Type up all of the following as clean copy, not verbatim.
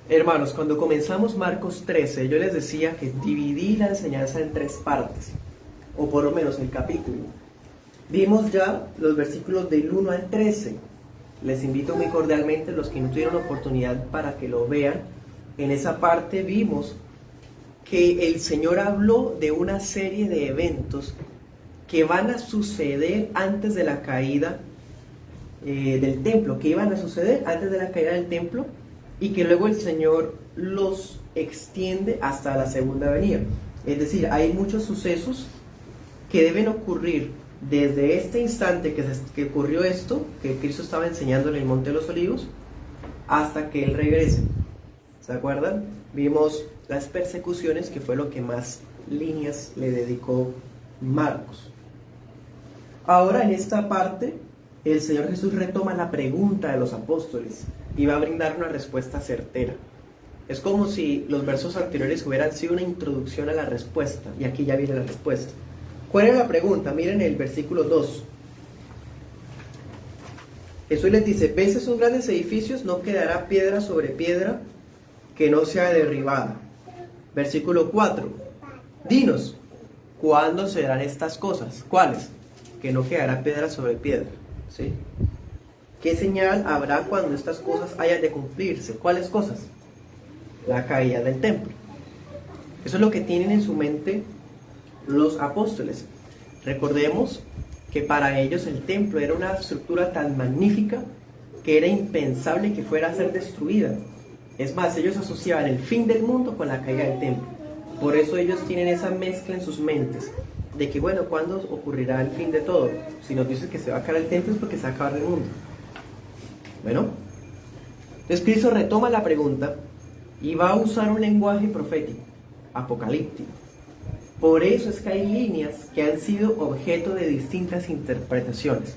Hermanos, cuando comenzamos Marcos 13, yo les decía que dividí la enseñanza en tres partes, o por lo menos el capítulo. Vimos ya los versículos del 1 al 13. Les invito muy cordialmente, los que no tuvieron oportunidad, para que lo vean. En esa parte vimos que el Señor habló de una serie de eventos que van a suceder antes de la caída del templo, que iban a suceder antes de la caída del templo, y que luego el Señor los extiende hasta la segunda venida. Es decir, hay muchos sucesos que deben ocurrir desde este instante que ocurrió esto, que Cristo estaba enseñando en el Monte de los Olivos, hasta que Él regrese. ¿Se acuerdan? Vimos las persecuciones, que fue lo que más líneas le dedicó Marcos. Ahora, en esta parte, el Señor Jesús retoma la pregunta de los apóstoles y va a brindar una respuesta certera. Es como si los versos anteriores hubieran sido una introducción a la respuesta, y aquí ya viene la respuesta. ¿Cuál es la pregunta? Miren el versículo 2. Jesús les dice: ¿ves esos grandes edificios? No quedará piedra sobre piedra que no sea derribada. Versículo 4. Dinos, ¿cuándo serán estas cosas? ¿Cuáles? Que no quedará piedra sobre piedra. ¿Sí? ¿Qué señal habrá cuando estas cosas hayan de cumplirse? ¿Cuáles cosas? La caída del templo. Eso es lo que tienen en su mente los apóstoles. Recordemos que para ellos el templo era una estructura tan magnífica que era impensable que fuera a ser destruida. Es más, ellos asociaban el fin del mundo con la caída del templo. Por eso ellos tienen esa mezcla en sus mentes de que, bueno, ¿cuándo ocurrirá el fin de todo? Si nos dicen que se va a caer el templo, es porque se va a acabar el mundo. Bueno, entonces Cristo retoma la pregunta y va a usar un lenguaje profético, apocalíptico. Por eso es que hay líneas que han sido objeto de distintas interpretaciones.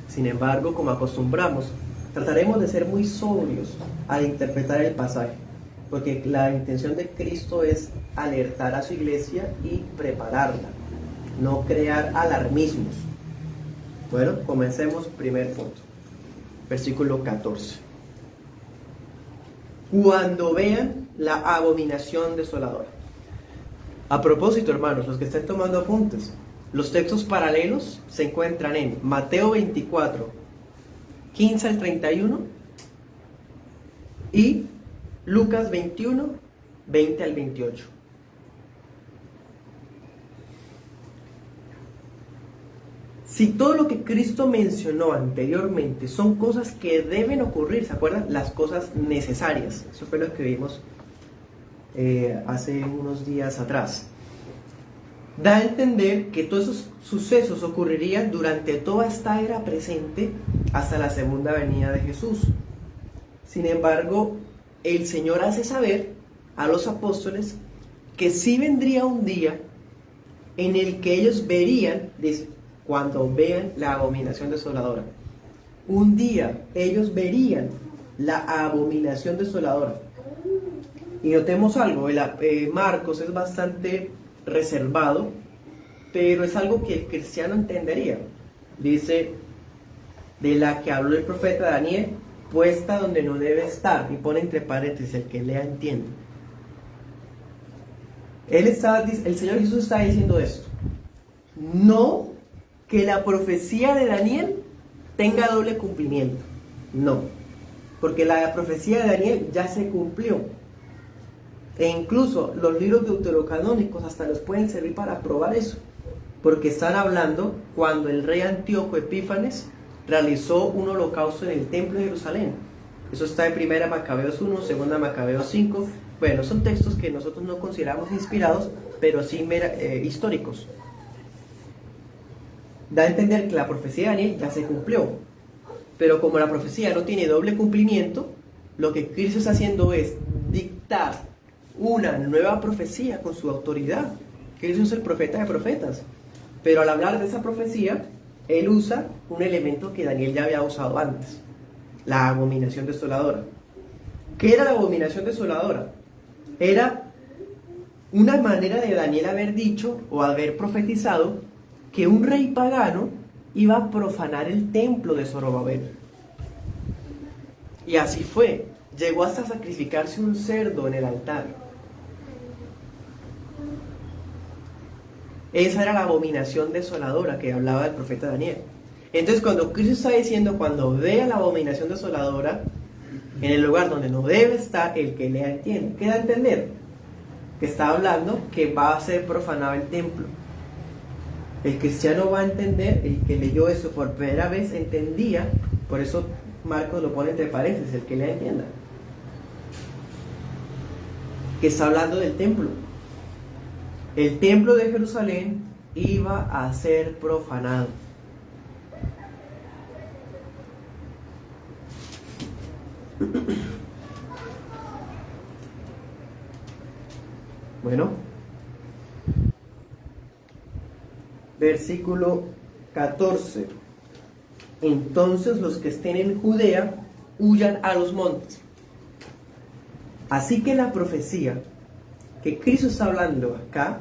Sin embargo, como acostumbramos, trataremos de ser muy sobrios al interpretar el pasaje, porque la intención de Cristo es alertar a su iglesia y prepararla, no crear alarmismos. Bueno, comencemos. Primer punto, versículo 14. Cuando vean la abominación desoladora. A propósito, hermanos, los que estén tomando apuntes, los textos paralelos se encuentran en Mateo 24, 15 al 31 y Lucas 21, 20 al 28. Si todo lo que Cristo mencionó anteriormente son cosas que deben ocurrir, ¿se acuerdan? Las cosas necesarias. Eso fue lo que vimos hace unos días atrás. Da a entender que todos esos sucesos ocurrirían durante toda esta era presente hasta la segunda venida de Jesús. Sin embargo, el Señor hace saber a los apóstoles que sí vendría un día en el que ellos verían, cuando vean la abominación desoladora. Un día ellos verían la abominación desoladora. Y notemos algo, Marcos es bastante reservado, pero es algo que el cristiano entendería. Dice, de la que habló el profeta Daniel, puesta donde no debe estar, y pone entre paréntesis, el que lea entiende. El Señor Jesús está diciendo esto. No que la profecía de Daniel tenga doble cumplimiento. No, porque la profecía de Daniel ya se cumplió. E incluso los libros deuterocanónicos hasta los pueden servir para probar eso, porque están hablando cuando el rey Antíoco Epífanes realizó un holocausto en el templo de Jerusalén. Eso está en 1 Macabeos 1, 2 Macabeos 5. Bueno, son textos que nosotros no consideramos inspirados, pero sí históricos. Da a entender que la profecía de Daniel ya se cumplió, pero como la profecía no tiene doble cumplimiento, lo que Cristo está haciendo es dictar una nueva profecía con su autoridad. Cristo es el profeta de profetas, pero al hablar de esa profecía, Él usa un elemento que Daniel ya había usado antes: la abominación desoladora. ¿Qué era la abominación desoladora? Era una manera de Daniel haber dicho o haber profetizado que un rey pagano iba a profanar el templo de Zorobabel. Y así fue. Llegó hasta sacrificarse un cerdo en el altar. Esa era la abominación desoladora que hablaba el profeta Daniel. Entonces, cuando Cristo está diciendo, cuando vea la abominación desoladora en el lugar donde no debe estar, el que lea entiende. ¿Qué da a entender? Que está hablando que va a ser profanado el templo. El cristiano va a entender, el que leyó eso por primera vez entendía, por eso Marcos lo pone entre paréntesis, el que lea entienda. Que está hablando del templo. El templo de Jerusalén iba a ser profanado. Bueno, versículo 14. Entonces los que estén en Judea huyan a los montes. Así que la profecía que Cristo está hablando acá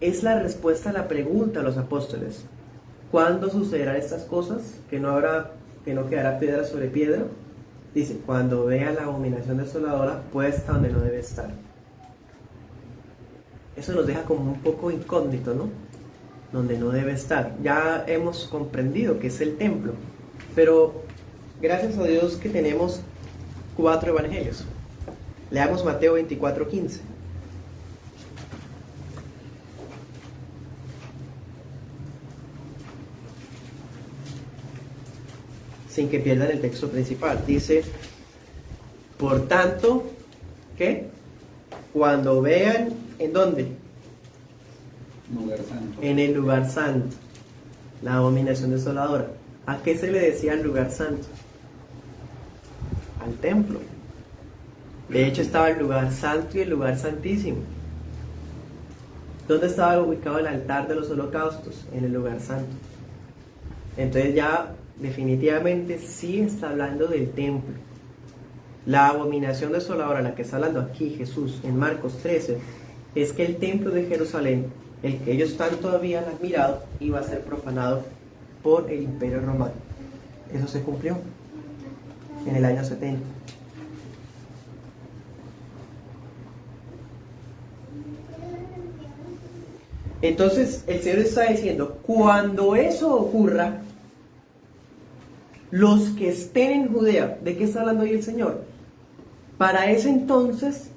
es la respuesta a la pregunta a los apóstoles. ¿Cuándo sucederán estas cosas? Que no quedará piedra sobre piedra. Dice, cuando vea la abominación desoladora puesta donde no debe estar. Eso nos deja como un poco incógnito, ¿no? Donde no debe estar. Ya hemos comprendido que es el templo, pero gracias a Dios que tenemos 4 evangelios. Leamos Mateo 24:15. Sin que pierdan el texto principal. Dice, por tanto, ¿qué? Cuando vean, ¿en dónde? Lugar santo. En el lugar santo, la abominación desoladora. ¿A qué se le decía el lugar santo? Al templo. De hecho estaba el lugar santo y el lugar santísimo. ¿Dónde estaba ubicado el altar de los holocaustos? En el lugar santo. Entonces ya definitivamente sí está hablando del templo. La abominación desoladora, la que está hablando aquí Jesús en Marcos 13, es que el templo de Jerusalén, el que ellos tanto habían admirado, iba a ser profanado por el Imperio Romano. Eso se cumplió en el año 70. Entonces el Señor está diciendo, cuando eso ocurra, los que estén en Judea, ¿de qué está hablando hoy el Señor? Para ese entonces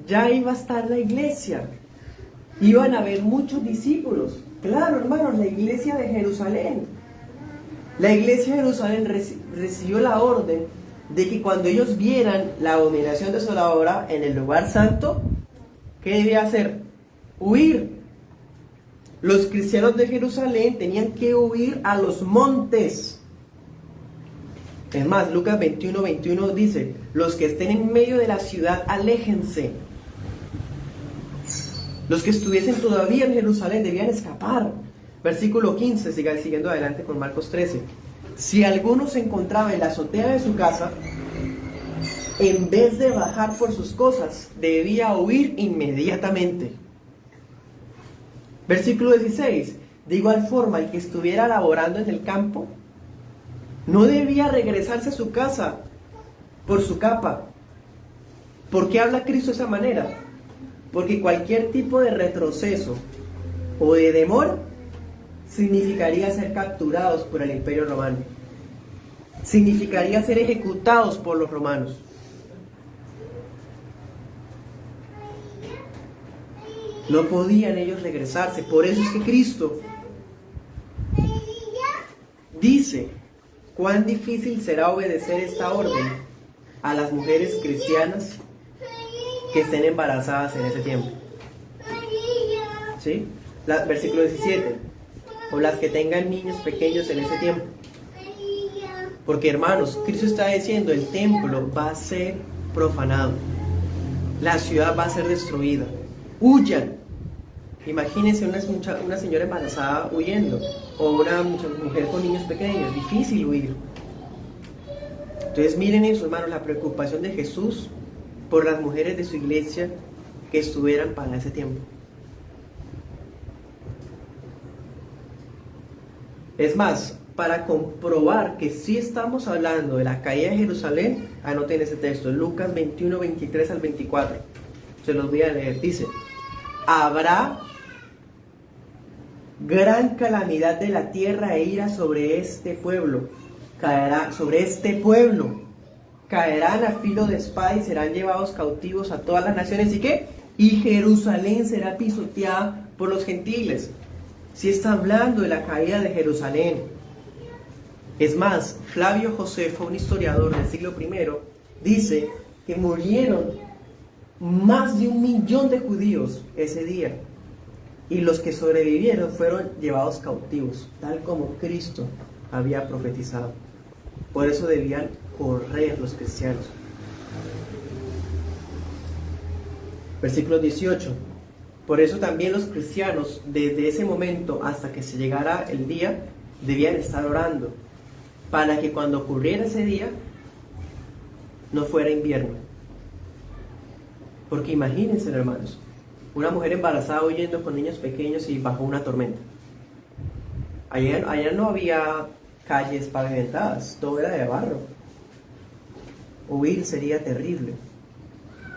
ya iba a estar la iglesia, iban a haber muchos discípulos. Claro, hermanos, la iglesia de Jerusalén. La iglesia de Jerusalén recibió la orden de que cuando ellos vieran la abominación desoladora en el lugar santo, ¿qué debía hacer? Huir. Los cristianos de Jerusalén tenían que huir a los montes. Es más, Lucas 21:21 dice, los que estén en medio de la ciudad, aléjense. Los que estuviesen todavía en Jerusalén debían escapar. Versículo 15, siguiendo adelante con Marcos 13. Si alguno se encontraba en la azotea de su casa, en vez de bajar por sus cosas, debía huir inmediatamente. Versículo 16. De igual forma, el que estuviera laborando en el campo, no debía regresarse a su casa por su capa. ¿Por qué habla Cristo de esa manera? Porque cualquier tipo de retroceso o de demora significaría ser capturados por el Imperio Romano. Significaría ser ejecutados por los romanos. No podían ellos regresarse. Por eso es que Cristo dice, cuán difícil será obedecer esta orden a las mujeres cristianas que estén embarazadas en ese tiempo. ¿Sí? Versículo 17. O las que tengan niños pequeños en ese tiempo. Porque, hermanos, Cristo está diciendo, el templo va a ser profanado. La ciudad va a ser destruida. Huyan. Imagínense una señora embarazada huyendo, o una mujer con niños pequeños. Difícil huir. Entonces miren eso, hermanos, la preocupación de Jesús por las mujeres de su iglesia que estuvieran para ese tiempo. Es más, para comprobar que sí estamos hablando de la caída de Jerusalén, anoten ese texto, Lucas 21, 23 al 24. Se los voy a leer. Dice: habrá gran calamidad de la tierra e ira sobre este pueblo. Caerá sobre este pueblo. Caerán a filo de espada y serán llevados cautivos a todas las naciones. ¿Y qué? Y Jerusalén será pisoteada por los gentiles. Si está hablando de la caída de Jerusalén. Es más, Flavio Josefo, un historiador del siglo I, dice que murieron más de 1 millón de judíos ese día. Y los que sobrevivieron fueron llevados cautivos, tal como Cristo había profetizado. Por eso debían correr los cristianos. Versículo 18. Por eso también los cristianos, desde ese momento hasta que se llegara el día, debían estar orando, para que cuando ocurriera ese día, no fuera invierno. Porque imagínense, hermanos, una mujer embarazada huyendo con niños pequeños y bajo una tormenta. Allá no había calles pavimentadas, todo era de barro. Huir sería terrible.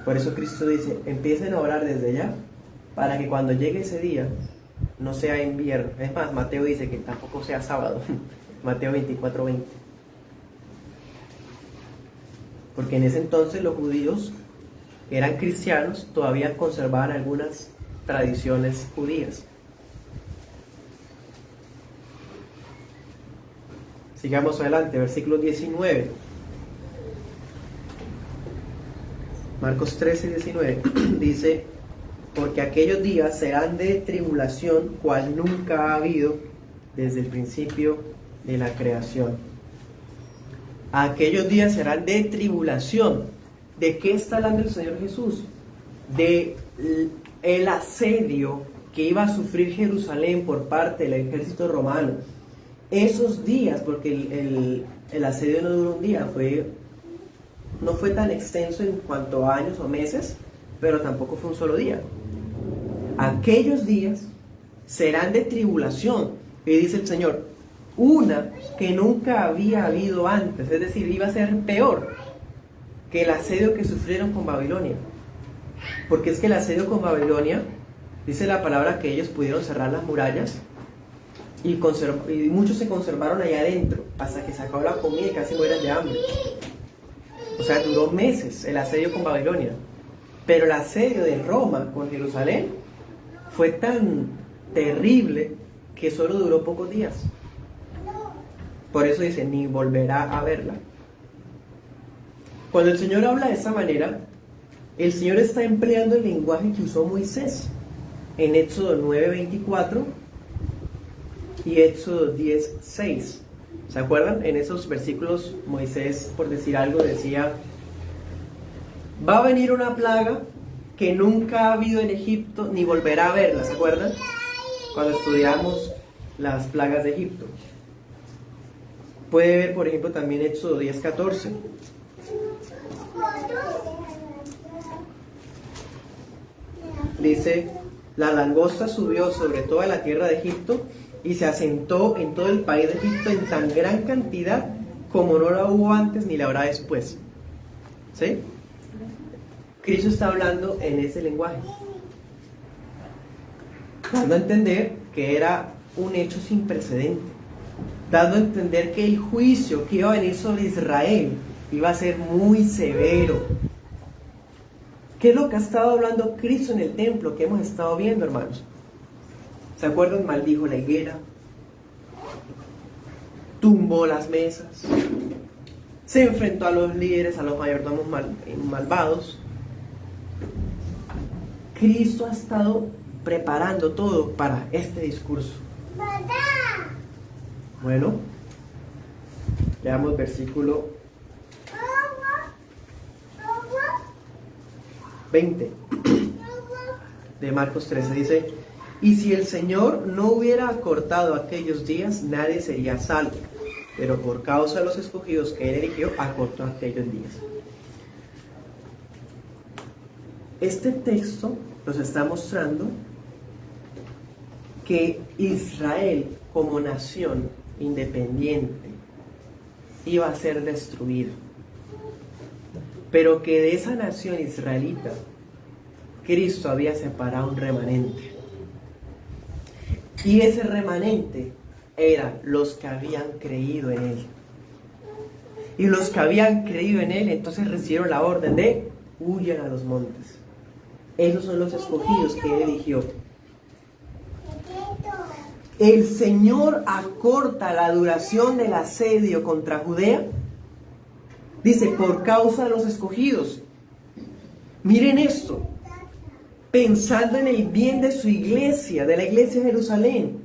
Por eso Cristo dice, empiecen a orar desde ya, para que cuando llegue ese día, no sea invierno. Es más, Mateo dice que tampoco sea sábado. Mateo 24:20. Porque en ese entonces los judíos que eran cristianos todavía conservaban algunas tradiciones judías. Sigamos adelante, versículo 19. Marcos 13:19 dice: porque aquellos días serán de tribulación, cual nunca ha habido desde el principio de la creación. Aquellos días serán de tribulación. ¿De qué está hablando el Señor Jesús? De el asedio que iba a sufrir Jerusalén por parte del ejército romano. Esos días, porque el asedio no duró un día, no fue tan extenso en cuanto a años o meses, pero tampoco fue un solo día. Aquellos días serán de tribulación, y dice el Señor, una que nunca había habido antes, es decir, iba a ser peor que el asedio que sufrieron con Babilonia. Porque es que el asedio con Babilonia, dice la palabra que ellos pudieron cerrar las murallas y muchos se conservaron allá adentro hasta que se acabó la comida y casi mueran de hambre. O sea, duró meses el asedio con Babilonia. Pero el asedio de Roma con Jerusalén fue tan terrible que solo duró pocos días. Por eso dice, ni volverá a verla. Cuando el Señor habla de esta manera, el Señor está empleando el lenguaje que usó Moisés en Éxodo 9:24 y Éxodo 10:6. ¿Se acuerdan? En esos versículos Moisés, por decir algo, decía: va a venir una plaga que nunca ha habido en Egipto ni volverá a verla. ¿Se acuerdan? Cuando estudiamos las plagas de Egipto. Puede ver, por ejemplo, también Éxodo 10:14. Dice: la langosta subió sobre toda la tierra de Egipto y se asentó en todo el país de Egipto en tan gran cantidad como no la hubo antes ni la habrá después. ¿Sí? Cristo está hablando en ese lenguaje, dando a entender que era un hecho sin precedente, dando a entender que el juicio que iba a venir sobre Israel iba a ser muy severo. ¿Qué es lo que ha estado hablando Cristo en el templo que hemos estado viendo, hermanos? ¿Se acuerdan? Maldijo la higuera, tumbó las mesas, se enfrentó a los líderes, a los mayordomos malvados. Cristo ha estado preparando todo para este discurso. Bueno, leamos versículo 20 de Marcos 13. Dice: y si el Señor no hubiera acortado aquellos días, nadie sería salvo, pero por causa de los escogidos que Él eligió, acortó aquellos días. Este texto nos está mostrando que Israel como nación independiente, iba a ser destruido. Pero que de esa nación israelita, Cristo había separado un remanente. Y ese remanente eran los que habían creído en Él. Y los que habían creído en Él, entonces recibieron la orden de huyan a los montes. Esos son los escogidos que Él eligió. El Señor acorta la duración del asedio contra Judea. Dice, por causa de los escogidos. Miren esto. Pensando en el bien de su iglesia, de la iglesia de Jerusalén.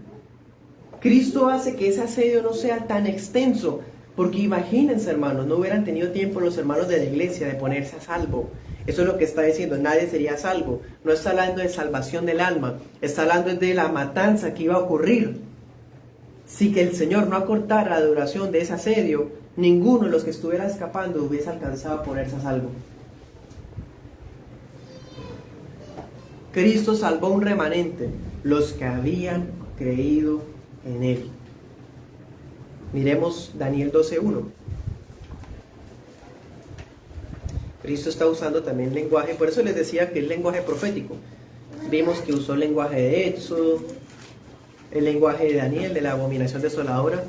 Cristo hace que ese asedio no sea tan extenso. Porque imagínense, hermanos, no hubieran tenido tiempo los hermanos de la iglesia de ponerse a salvo. Eso es lo que está diciendo, nadie sería salvo. No está hablando de salvación del alma, está hablando de la matanza que iba a ocurrir. Si que el Señor no acortara la duración de ese asedio, ninguno de los que estuviera escapando hubiese alcanzado a ponerse a salvo. Cristo salvó un remanente, los que habían creído en Él. Miremos Daniel 12:1. Cristo está usando también lenguaje, por eso les decía que es lenguaje profético. Vimos que usó el lenguaje de Éxodo, el lenguaje de Daniel, de la abominación desoladora.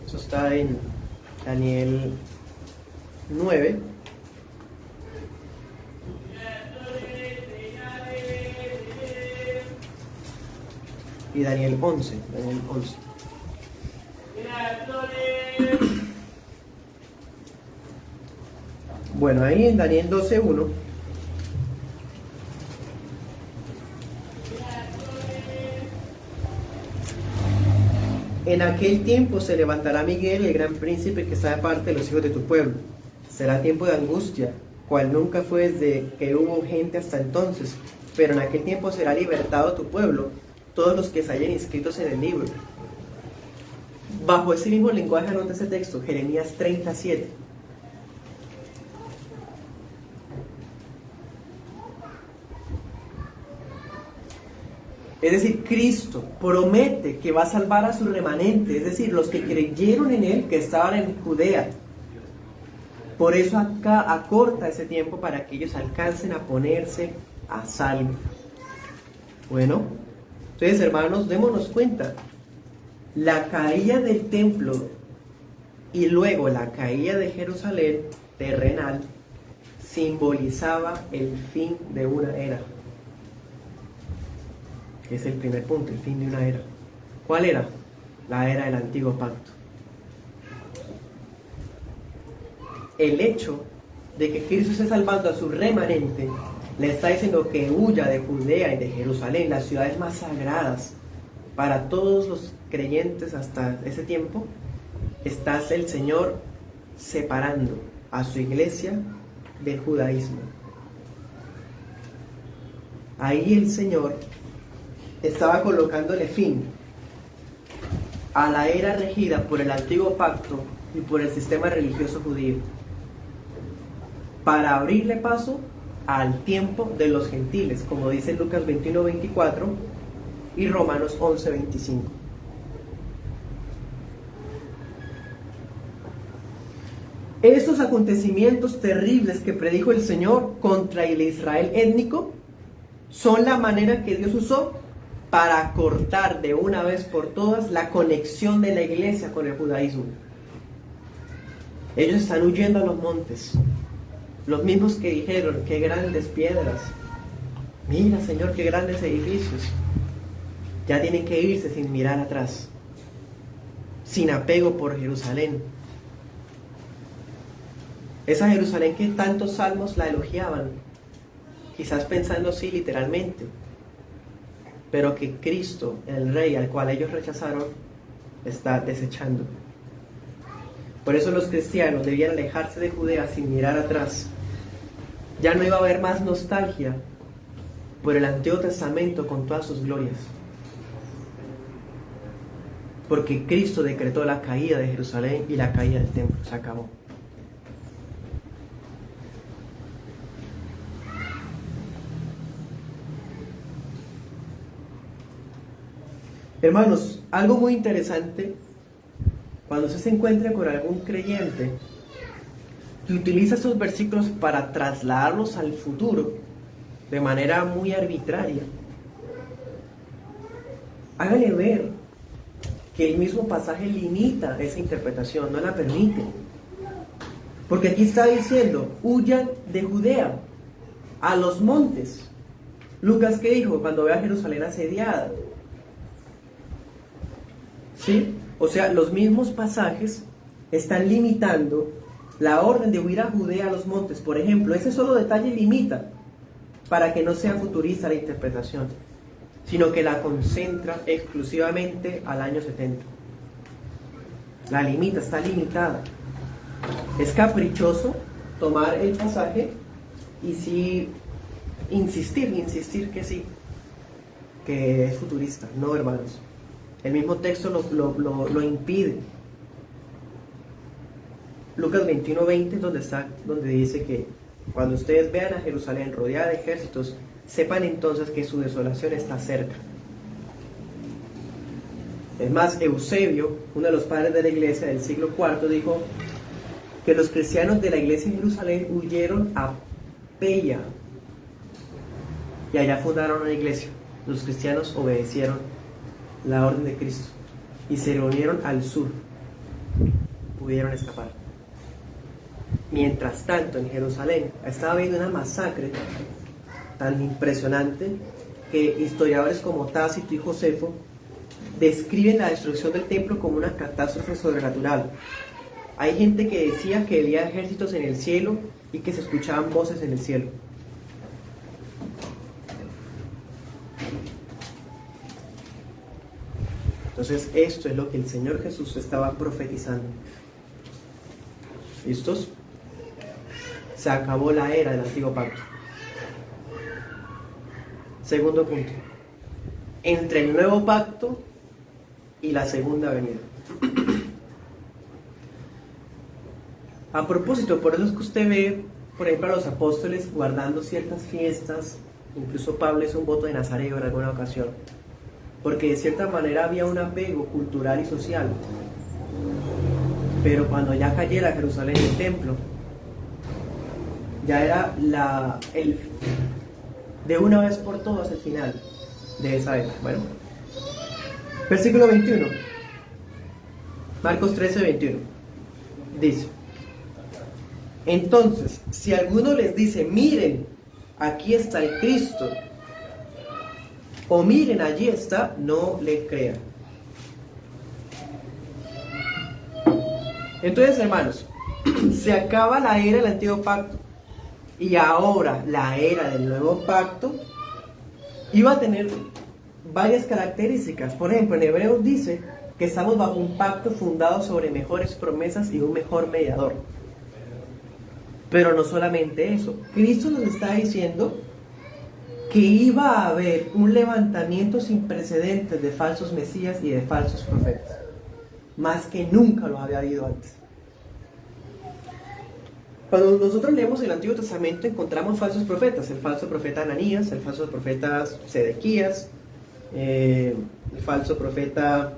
Eso está en Daniel 9. Y Daniel 11. Bueno, ahí en Daniel 12:1 en aquel tiempo se levantará Miguel, el gran príncipe que está de parte de los hijos de tu pueblo. Será tiempo de angustia, cual nunca fue desde que hubo gente hasta entonces, pero en aquel tiempo será libertado tu pueblo, todos los que se hayan inscritos en el libro. Bajo ese mismo lenguaje anota ese texto, Jeremías 37. Es decir, Cristo promete que va a salvar a su remanente, es decir, los que creyeron en Él, que estaban en Judea. Por eso acá acorta ese tiempo para que ellos alcancen a ponerse a salvo. Bueno, entonces, hermanos, démonos cuenta. La caída del templo y luego la caída de Jerusalén terrenal simbolizaba el fin de una era. Es el primer punto, el fin de una era. ¿Cuál era? La era del antiguo pacto. El hecho de que Cristo esté salvando a su remanente le está diciendo que huya de Judea y de Jerusalén, las ciudades más sagradas para todos los creyentes hasta ese tiempo. Está el Señor separando a su iglesia del judaísmo. Ahí el Señor estaba colocándole fin a la era regida por el antiguo pacto y por el sistema religioso judío, para abrirle paso al tiempo de los gentiles, como dice Lucas 21:24 y Romanos 11:25. Esos acontecimientos terribles que predijo el Señor contra el Israel étnico son la manera que Dios usó para cortar de una vez por todas la conexión de la iglesia con el judaísmo. Ellos están huyendo a los montes, los mismos que dijeron, qué grandes piedras, mira Señor, qué grandes edificios. Ya tienen que irse sin mirar atrás, sin apego por Jerusalén. Esa Jerusalén que tantos salmos la elogiaban, quizás pensando así literalmente, pero que Cristo, el Rey al cual ellos rechazaron, está desechando. Por eso los cristianos debían alejarse de Judea sin mirar atrás. Ya no iba a haber más nostalgia por el Antiguo Testamento con todas sus glorias, porque Cristo decretó la caída de Jerusalén y la caída del templo. Se acabó. Hermanos, algo muy interesante cuando usted se encuentre con algún creyente que utiliza estos versículos para trasladarlos al futuro de manera muy arbitraria, hágale ver que el mismo pasaje limita esa interpretación, no la permite. Porque aquí está diciendo, huyan de Judea a los montes. Lucas, ¿qué dijo cuando ve a Jerusalén asediada? ¿Sí? O sea, los mismos pasajes están limitando la orden de huir a Judea a los montes. Por ejemplo, ese solo detalle limita para que no sea futurista la interpretación, sino que la concentra exclusivamente al año 70. La limita, está limitada. Es caprichoso tomar el pasaje y sí insistir que sí, que es futurista. No, hermanos. El mismo texto lo impide. Lucas 21:20 donde dice que cuando ustedes vean a Jerusalén rodeada de ejércitos, sepan entonces que su desolación está cerca. Es más, Eusebio, uno de los padres de la iglesia del siglo IV, dijo que los cristianos de la iglesia en Jerusalén huyeron a Peya y allá fundaron una iglesia. Los cristianos obedecieron la orden de Cristo y se reunieron al sur, pudieron escapar. Mientras tanto, en Jerusalén estaba habiendo una masacre tan impresionante que historiadores como Tácito y Josefo describen la destrucción del templo como una catástrofe sobrenatural. Hay gente que decía que había ejércitos en el cielo y que se escuchaban voces en el cielo. Entonces, esto es lo que el Señor Jesús estaba profetizando. ¿Listos? Se acabó la era del antiguo pacto. Segundo punto. Entre el nuevo pacto y la segunda venida. A propósito, por eso es que usted ve, por ejemplo, a los apóstoles guardando ciertas fiestas. Incluso Pablo hizo un voto de Nazareo en alguna ocasión, porque de cierta manera había un apego cultural y social. Pero cuando ya cayera Jerusalén el templo, ya era de una vez por todas el final de esa era. Bueno, versículo 21, Marcos 13:21 dice: entonces, si alguno les dice, miren, aquí está el Cristo, o miren, allí está, no le crean. Entonces, hermanos, se acaba la era del antiguo pacto y ahora la era del nuevo pacto iba a tener varias características. Por ejemplo, en Hebreos dice que estamos bajo un pacto fundado sobre mejores promesas y un mejor mediador. Pero no solamente eso, Cristo nos está diciendo que iba a haber un levantamiento sin precedentes de falsos mesías y de falsos profetas, más que nunca lo había habido antes. Cuando nosotros leemos el Antiguo Testamento encontramos falsos profetas, el falso profeta Ananías, el falso profeta Sedequías, el falso profeta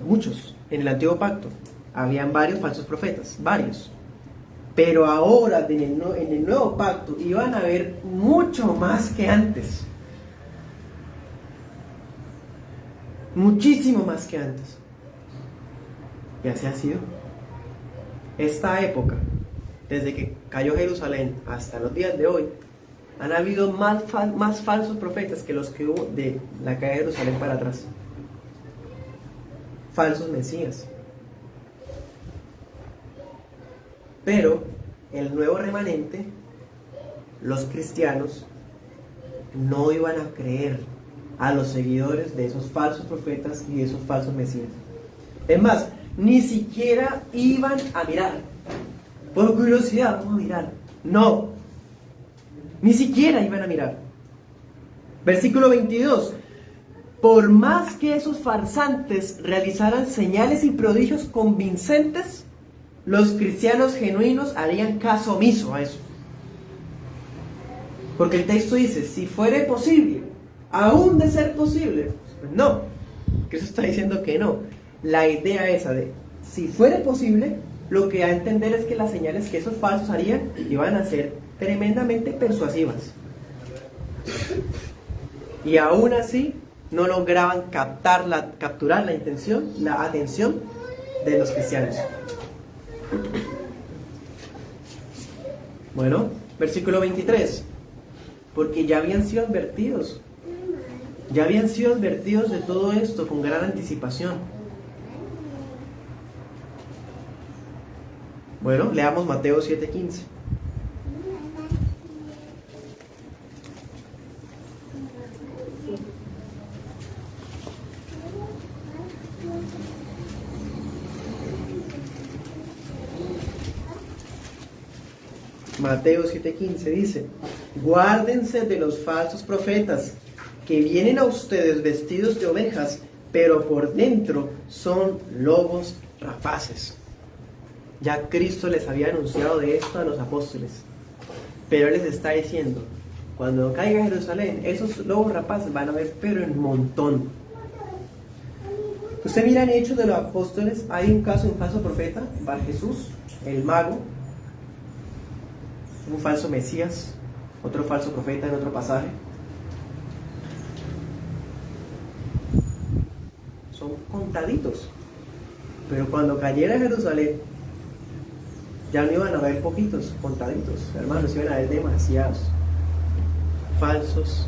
muchos. En el Antiguo Pacto habían varios falsos profetas, varios. Pero ahora en el Nuevo Pacto iban a haber mucho más que antes. Muchísimo más que antes. Y así ha sido. Esta época, desde que cayó Jerusalén hasta los días de hoy, han habido más falsos profetas que los que hubo de la caída de Jerusalén para atrás. Falsos mesías. Pero el nuevo remanente, los cristianos, no iban a creer a los seguidores de esos falsos profetas y de esos falsos mesías. Es más, ni siquiera iban a mirar. Por curiosidad, vamos a mirar. No, ni siquiera iban a mirar. Versículo 22. Por más que esos farsantes realizaran señales y prodigios convincentes, los cristianos genuinos harían caso omiso a eso. Porque el texto dice, si fuere posible, aún de ser posible, Pues no, Cristo está diciendo que no. La idea esa de, si fuera posible, lo que da a entender es que las señales que esos falsos harían iban a ser tremendamente persuasivas. Y aún así no lograban capturar la atención de los cristianos. Bueno, versículo 23. Porque ya habían sido advertidos. Ya habían sido advertidos de todo esto con gran anticipación. Bueno, leamos Mateo 7:15. Mateo 7:15 dice: guárdense de los falsos profetas que vienen a ustedes vestidos de ovejas, pero por dentro son lobos rapaces. Ya Cristo les había anunciado de esto a los apóstoles, pero Él les está diciendo, cuando caiga Jerusalén, esos lobos rapaces van a ver, pero en montón. Usted mira en Hechos de los Apóstoles, hay un caso de un falso profeta, Bar Jesús, el mago, un falso Mesías, otro falso profeta en otro pasaje. Son contaditos, pero cuando cayera Jerusalén, ya no iban a haber poquitos, contaditos, hermanos, iban a haber demasiados falsos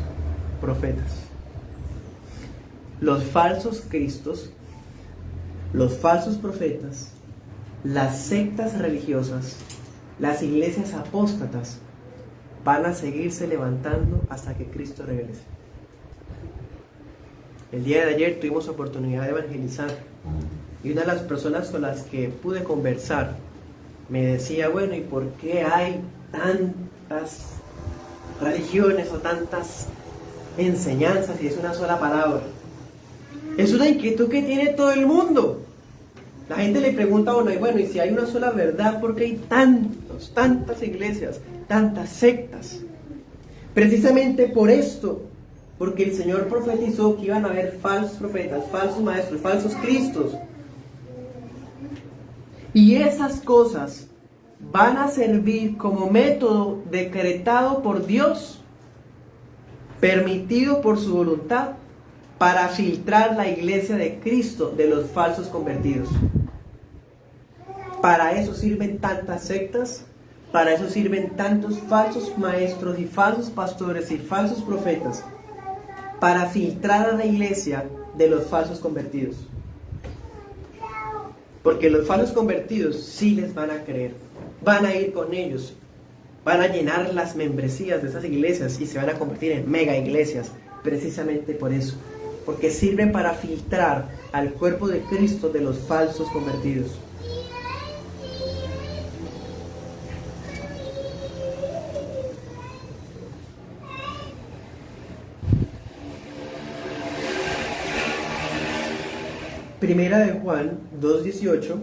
profetas. Los falsos cristos, los falsos profetas, las sectas religiosas, las iglesias apóstatas van a seguirse levantando hasta que Cristo regrese. El día de ayer tuvimos oportunidad de evangelizar y una de las personas con las que pude conversar me decía, bueno, ¿y por qué hay tantas religiones o tantas enseñanzas y es una sola palabra? Es una inquietud que tiene todo el mundo. La gente le pregunta a uno, y bueno, y si hay una sola verdad, ¿por qué hay tantas iglesias, tantas sectas? Precisamente por esto, porque el Señor profetizó que iban a haber falsos profetas, falsos maestros, falsos cristos. Y esas cosas van a servir como método decretado por Dios, permitido por su voluntad, para filtrar la iglesia de Cristo de los falsos convertidos. Para eso sirven tantas sectas, para eso sirven tantos falsos maestros y falsos pastores y falsos profetas, para filtrar a la iglesia de los falsos convertidos. Porque los falsos convertidos sí les van a creer, van a ir con ellos, van a llenar las membresías de esas iglesias y se van a convertir en mega iglesias, precisamente por eso. Porque sirven para filtrar al cuerpo de Cristo de los falsos convertidos. Primera de Juan 2:18.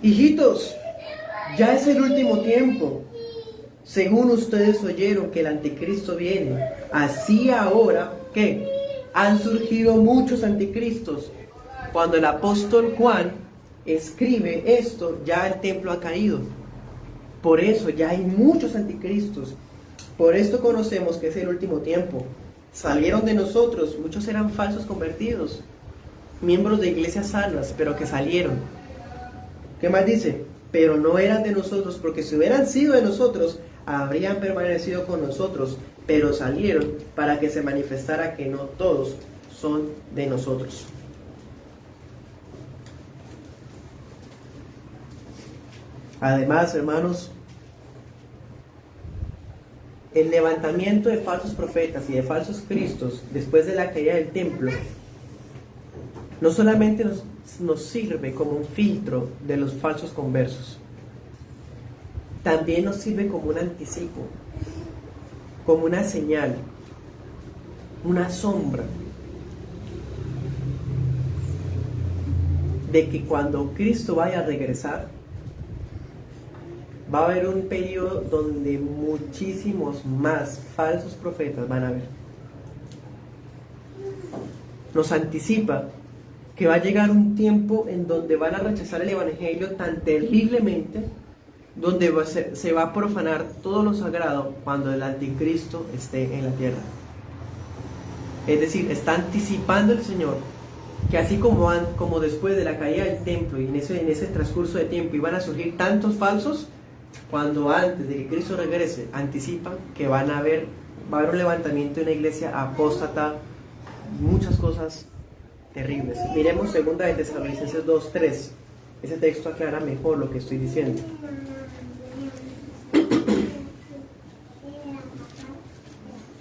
Hijitos, ya es el último tiempo. Según ustedes oyeron que el anticristo viene, así ahora, ¿qué? Han surgido muchos anticristos. Cuando el apóstol Juan escribe esto, ya el templo ha caído. Por eso ya hay muchos anticristos. Por esto conocemos que es el último tiempo. Salieron de nosotros, muchos eran falsos convertidos, miembros de iglesias sanas, pero que salieron. ¿Qué más dice? Pero no eran de nosotros, porque si hubieran sido de nosotros, habrían permanecido con nosotros, pero salieron para que se manifestara que no todos son de nosotros. Además, hermanos, el levantamiento de falsos profetas y de falsos cristos después de la caída del templo no solamente nos sirve como un filtro de los falsos conversos, también nos sirve como un anticipo, como una señal, una sombra de que cuando Cristo vaya a regresar, va a haber un periodo donde muchísimos más falsos profetas van a haber. Nos anticipa que va a llegar un tiempo en donde van a rechazar el evangelio tan terriblemente, donde se va a profanar todo lo sagrado cuando el anticristo esté en la tierra. Es decir, está anticipando el Señor que así como después de la caída del templo y en ese transcurso de tiempo iban a surgir tantos falsos, cuando antes de que Cristo regrese, anticipan que va a haber un levantamiento de una iglesia apóstata, muchas cosas terribles. Miremos 2 de Tesalonicenses 2:3. Ese texto aclara mejor lo que estoy diciendo.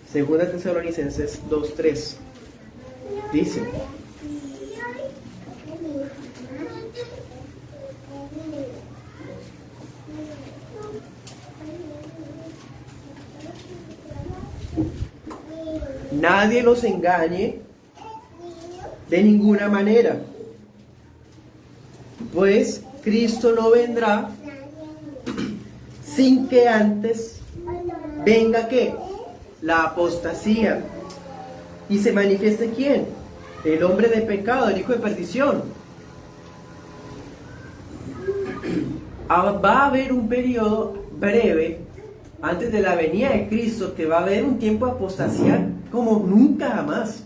Segunda de Tesalonicenses 2:3 dice: nadie los engañe de ninguna manera, pues Cristo no vendrá sin que antes venga ¿qué? La apostasía, y se manifieste ¿quién? El hombre de pecado, el hijo de perdición. Va a haber un periodo breve antes de la venida de Cristo, que va a haber un tiempo de apostasía como nunca jamás.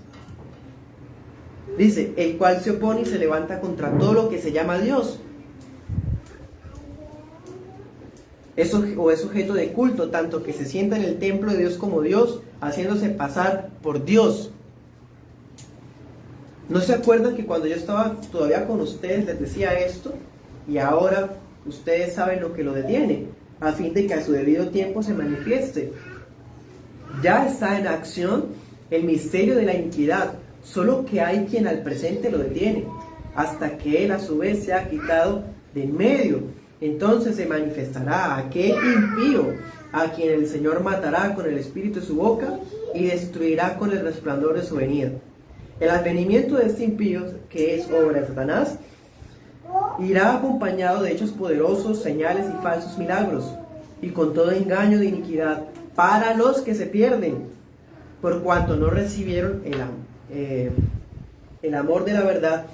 Dice, el cual se opone y se levanta contra todo lo que se llama Dios. Es sujeto de culto, tanto que se sienta en el templo de Dios como Dios, haciéndose pasar por Dios. ¿No se acuerdan que cuando yo estaba todavía con ustedes les decía esto? Y ahora ustedes saben lo que lo detiene, a fin de que a su debido tiempo se manifieste. Ya está en acción el misterio de la iniquidad, solo que hay quien al presente lo detiene, hasta que él a su vez sea quitado de en medio. Entonces se manifestará aquel impío, a quien el Señor matará con el espíritu de su boca y destruirá con el resplandor de su venida. El advenimiento de este impío, que es obra de Satanás, irá acompañado de hechos poderosos, señales y falsos milagros, y con todo engaño de iniquidad para los que se pierden, por cuanto no recibieron el amor de la verdad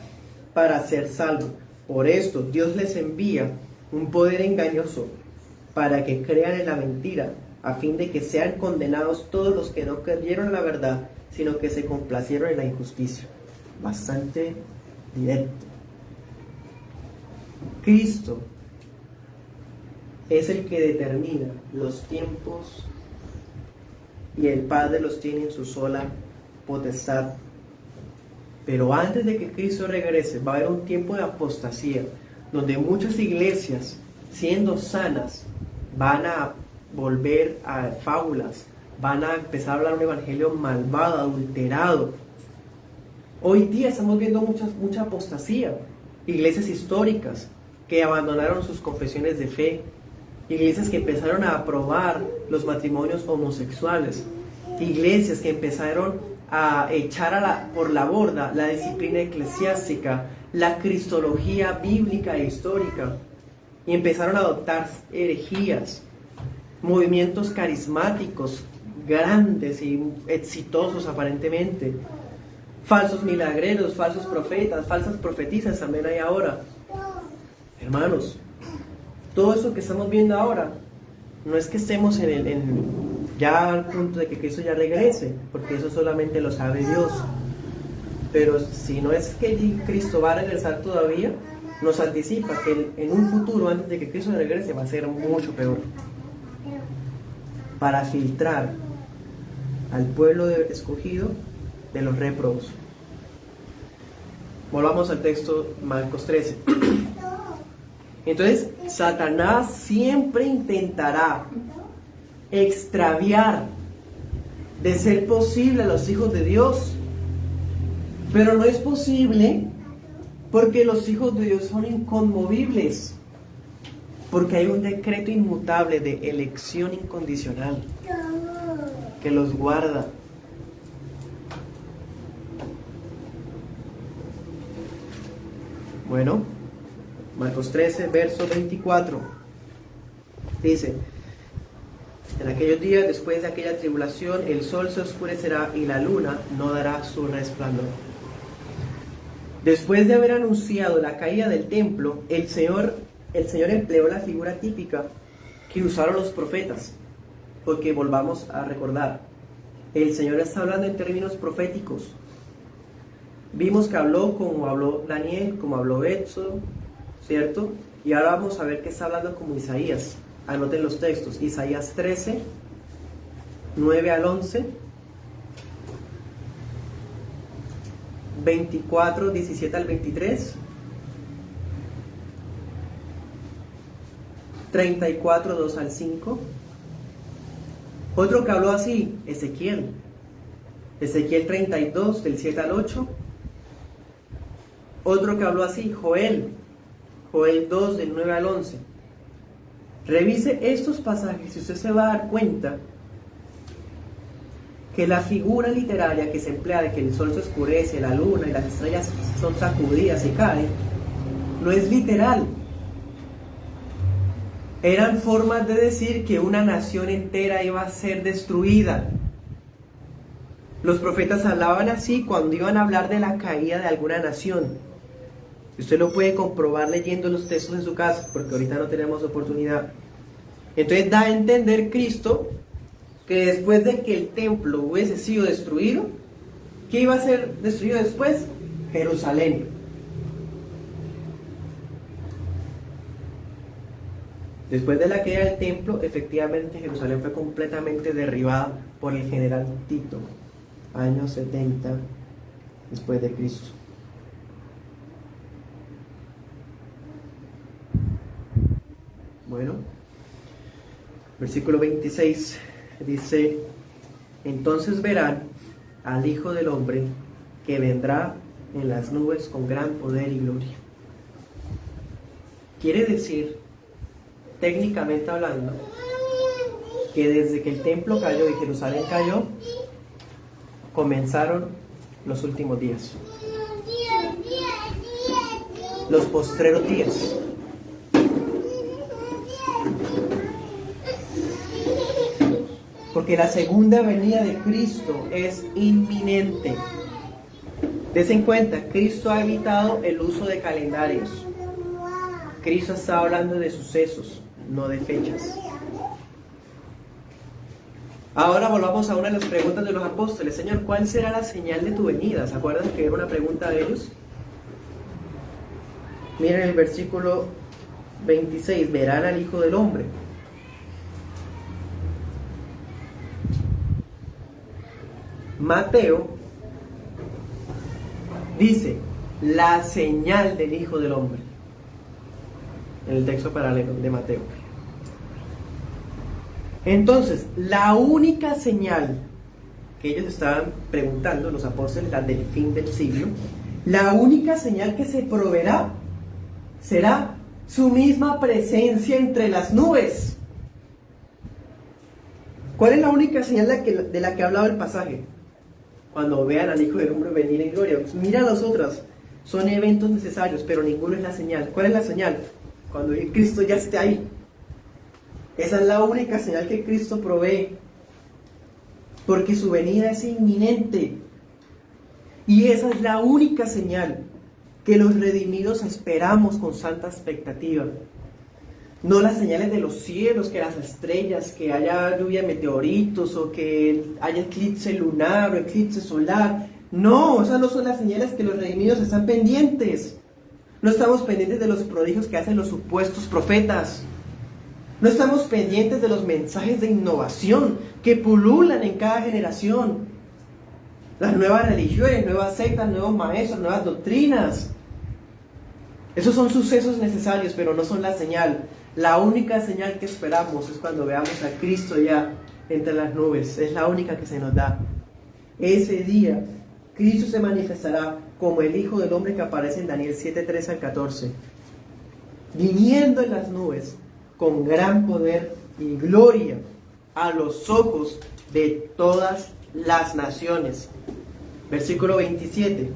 para ser salvos. Por esto Dios les envía un poder engañoso para que crean en la mentira, a fin de que sean condenados todos los que no creyeron en la verdad, sino que se complacieron en la injusticia. Bastante directo. Cristo es el que determina los tiempos y el Padre los tiene en su sola potestad. Pero antes de que Cristo regrese, va a haber un tiempo de apostasía, donde muchas iglesias, siendo sanas, van a volver a fábulas, van a empezar a hablar un evangelio malvado, adulterado. Hoy día estamos viendo mucha apostasía. Iglesias históricas que abandonaron sus confesiones de fe, iglesias que empezaron a aprobar los matrimonios homosexuales, iglesias que empezaron a echar por la borda la disciplina eclesiástica, la cristología bíblica e histórica, y empezaron a adoptar herejías, movimientos carismáticos grandes y exitosos aparentemente, falsos milagreros, falsos profetas, falsas profetizas también hay ahora. Hermanos, todo eso que estamos viendo ahora no es que estemos ya al punto de que Cristo ya regrese, porque eso solamente lo sabe Dios. Pero si no es que Cristo va a regresar todavía, nos anticipa que en un futuro, antes de que Cristo regrese, va a ser mucho peor. Para filtrar al pueblo escogido de los réprobos. Volvamos al texto, Marcos 13. Entonces, Satanás siempre intentará extraviar, de ser posible, a los hijos de Dios. Pero no es posible, porque los hijos de Dios son inconmovibles, porque hay un decreto inmutable de elección incondicional que los guarda. Bueno, Marcos 13, verso 24. Dice, en aquellos días, después de aquella tribulación, el sol se oscurecerá y la luna no dará su resplandor. Después de haber anunciado la caída del templo, el Señor empleó la figura típica que usaron los profetas, porque volvamos a recordar, el Señor está hablando en términos proféticos. Vimos que habló como habló Daniel, como habló Éxodo, ¿cierto? Y ahora vamos a ver que está hablando como Isaías. Anoten los textos, Isaías 13, 9 al 11, 24, 17 al 23, 34, 2 al 5. Otro que habló así, Ezequiel 32, del 7 al 8. Otro que habló así, Joel 2, del 9 al 11. Revise estos pasajes y usted se va a dar cuenta que la figura literaria que se emplea de que el sol se oscurece, la luna y las estrellas son sacudidas y caen, no es literal. Eran formas de decir que una nación entera iba a ser destruida. Los profetas hablaban así cuando iban a hablar de la caída de alguna nación. Usted lo puede comprobar leyendo los textos en su casa, porque ahorita no tenemos oportunidad. Entonces da a entender Cristo que después de que el templo hubiese sido destruido, ¿qué iba a ser destruido después? Jerusalén. Después de la caída del templo, efectivamente Jerusalén fue completamente derribada por el general Tito, año 70 después de Cristo. Bueno, versículo 26 dice: entonces verán al Hijo del Hombre que vendrá en las nubes con gran poder y gloria. Quiere decir, técnicamente hablando, que desde que el templo cayó y Jerusalén cayó, comenzaron los últimos días, los postreros días. Porque la segunda venida de Cristo es inminente. Des en cuenta, Cristo ha evitado el uso de calendarios. Cristo está hablando de sucesos, no de fechas. Ahora volvamos a una de las preguntas de los apóstoles. Señor, ¿cuál será la señal de tu venida? ¿Se acuerdan que era una pregunta de ellos? Miren el versículo 26. Verán al Hijo del Hombre. Mateo dice la señal del Hijo del Hombre en el texto paralelo de Mateo. Entonces, la única señal que ellos estaban preguntando, los apóstoles, la del fin del siglo, la única señal que se proveerá será su misma presencia entre las nubes. ¿Cuál es la única señal de la que ha hablado el pasaje? Cuando vean al Hijo del Hombre venir en gloria. Mira las otras, son eventos necesarios, pero ninguno es la señal. ¿Cuál es la señal? Cuando Cristo ya esté ahí. Esa es la única señal que Cristo provee, porque su venida es inminente. Y esa es la única señal que los redimidos esperamos con santa expectativa. No las señales de los cielos, que las estrellas, que haya lluvia de meteoritos, o que haya eclipse lunar o eclipse solar. No, esas no son las señales que los redimidos están pendientes. No estamos pendientes de los prodigios que hacen los supuestos profetas. No estamos pendientes de los mensajes de innovación que pululan en cada generación. Las nuevas religiones, nuevas sectas, nuevos maestros, nuevas doctrinas. Esos son sucesos necesarios, pero no son la señal. La única señal que esperamos es cuando veamos a Cristo ya entre las nubes. Es la única que se nos da. Ese día, Cristo se manifestará como el Hijo del Hombre que aparece en Daniel 7, 13 al 14. Viniendo en las nubes con gran poder y gloria a los ojos de todas las naciones. Versículo 27.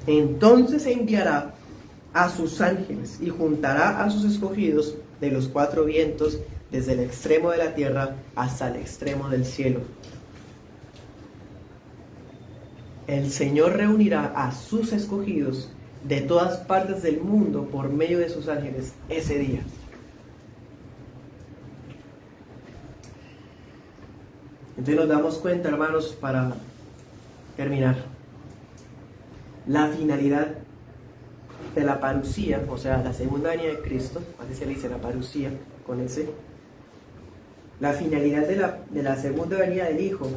Entonces enviará a sus ángeles y juntará a sus escogidos de los 4 vientos, desde el extremo de la tierra hasta el extremo del cielo. El Señor reunirá a sus escogidos de todas partes del mundo por medio de sus ángeles ese día. Entonces nos damos cuenta, hermanos, para terminar, la finalidad de la parusía, o sea, la segunda venida de Cristo, así se le dice la parusía, con ese. La finalidad de la segunda venida del Hijo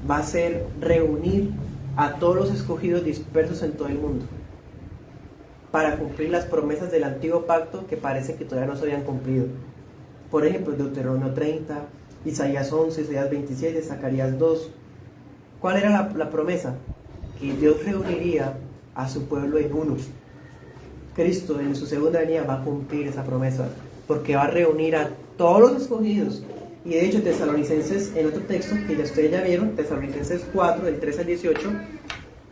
va a ser reunir a todos los escogidos dispersos en todo el mundo para cumplir las promesas del antiguo pacto que parece que todavía no se habían cumplido. Por ejemplo, Deuteronomio 30, Isaías 11, Isaías 27, Zacarías 2. ¿Cuál era la promesa? Que Dios reuniría a su pueblo en uno. Cristo en su segunda venida va a cumplir esa promesa, porque va a reunir a todos los escogidos. Y de hecho, Tesalonicenses, en otro texto que ustedes ya vieron, Tesalonicenses 4, del 13 al 18,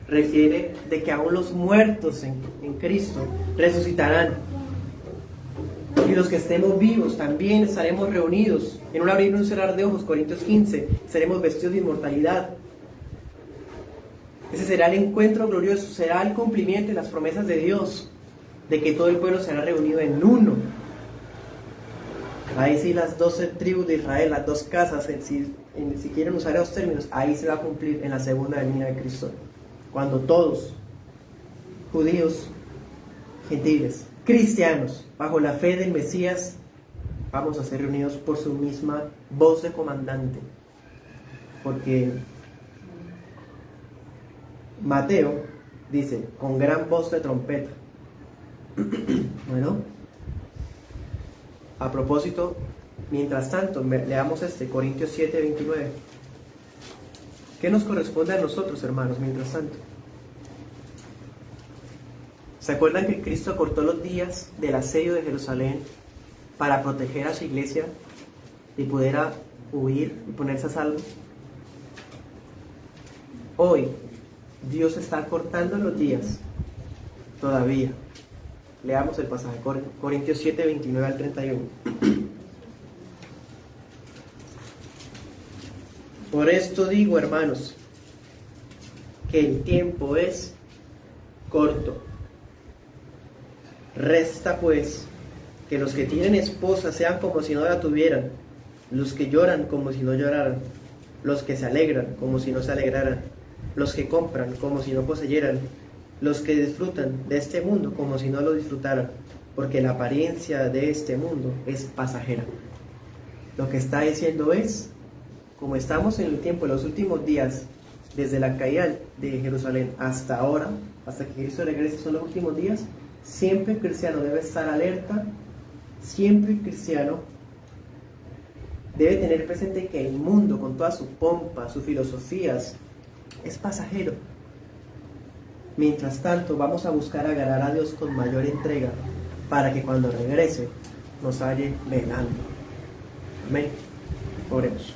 refiere de que aún los muertos en Cristo resucitarán. Y los que estemos vivos también estaremos reunidos en un abrir y un cerrar de ojos. Corintios 15, seremos vestidos de inmortalidad. Ese será el encuentro glorioso, será el cumplimiento de las promesas de Dios, de que todo el pueblo será reunido en uno. Ahí sí las 12 tribus de Israel, las 2 casas, si quieren usar esos términos, ahí se va a cumplir en la segunda venida de Cristo. Cuando todos, judíos, gentiles, cristianos, bajo la fe del Mesías, vamos a ser reunidos por su misma voz de comandante. Porque Mateo dice, con gran voz de trompeta. Bueno, a propósito, mientras tanto, leamos Corintios 7, 29. ¿Qué nos corresponde a nosotros, hermanos, mientras tanto? ¿Se acuerdan que Cristo acortó los días del asedio de Jerusalén para proteger a su iglesia y pudiera huir y ponerse a salvo? Hoy, Dios está acortando los días todavía. Leamos el pasaje, Corintios 7, 29 al 31. Por esto digo, hermanos, que el tiempo es corto. Resta pues que los que tienen esposa sean como si no la tuvieran, los que lloran como si no lloraran, los que se alegran como si no se alegraran, los que compran como si no poseyeran, los que disfrutan de este mundo como si no lo disfrutaran, porque la apariencia de este mundo es pasajera. Lo que está diciendo es, como estamos en el tiempo de los últimos días, desde la caída de Jerusalén hasta ahora, hasta que Cristo regrese, son los últimos días, siempre el cristiano debe estar alerta, siempre el cristiano debe tener presente que el mundo, con toda su pompa, sus filosofías, es pasajero. Mientras tanto, vamos a buscar agradar a Dios con mayor entrega, para que cuando regrese nos halle velando. Amén. Oremos.